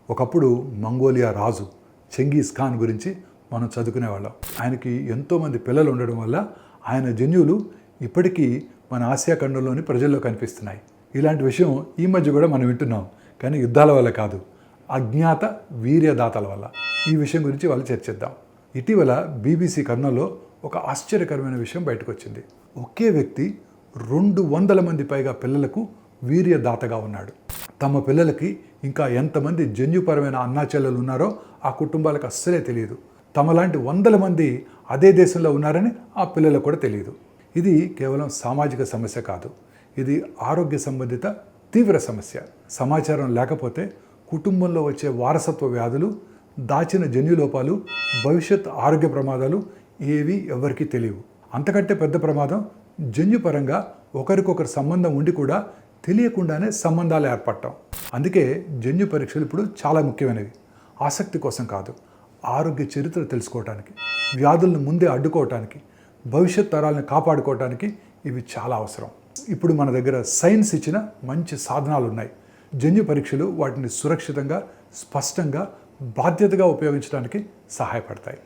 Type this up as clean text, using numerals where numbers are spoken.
ఒకప్పుడు మంగోలియా రాజు చెంగీస్ ఖాన్ గురించి మనం చదువుకునేవాళ్ళం. ఆయనకి ఎంతోమంది పిల్లలు ఉండడం వల్ల ఆయన జన్యువులు ఇప్పటికీ మన ఆసియా ఖండంలోని ప్రజల్లో కనిపిస్తున్నాయి. ఇలాంటి విషయం ఈ మధ్య కూడా మనం వింటున్నాం. కానీ యుద్ధాల వల్ల కాదు, అజ్ఞాత వీర్యదాతల వల్ల. ఈ విషయం గురించి వాళ్ళు చర్చిద్దాం. ఇటీవల BBC కర్నూల్లో ఒక ఆశ్చర్యకరమైన విషయం బయటకు వచ్చింది. ఒకే వ్యక్తి 200 మంది పైగా పిల్లలకు వీర్యదాతగా ఉన్నాడు. తమ పిల్లలకి ఇంకా ఎంతమంది జన్యుపరమైన అన్నాచెల్లెలు ఉన్నారో ఆ కుటుంబాలకు అస్సలే తెలియదు. తమలాంటి 100 మంది అదే దేశంలో ఉన్నారని ఆ పిల్లలకు కూడా తెలియదు. ఇది కేవలం సామాజిక సమస్య కాదు, ఇది ఆరోగ్య సంబంధిత తీవ్ర సమస్య. సమాచారం లేకపోతే కుటుంబంలో వచ్చే వారసత్వ వ్యాధులు, దాచిన జన్యులోపాలు, భవిష్యత్ ఆరోగ్య ప్రమాదాలు ఏవి ఎవరికీ తెలియవు. అంతకంటే పెద్ద ప్రమాదం జన్యుపరంగా ఒకరికొకరు సంబంధం ఉండి కూడా తెలియకుండానే సంబంధాలు ఏర్పడటం. అందుకే జన్యు పరీక్షలు ఇప్పుడు చాలా ముఖ్యమైనవి. ఆసక్తి కోసం కాదు, ఆరోగ్య చరిత్ర తెలుసుకోవటానికి, వ్యాధులను ముందే అడ్డుకోవటానికి, భవిష్యత్ తరాలను కాపాడుకోవటానికి ఇవి చాలా అవసరం. ఇప్పుడు మన దగ్గర సైన్స్ ఇచ్చిన మంచి సాధనాలు ఉన్నాయి. జన్యు పరీక్షలు వాటిని సురక్షితంగా, స్పష్టంగా, బాధ్యతగా ఉపయోగించడానికి సహాయపడతాయి.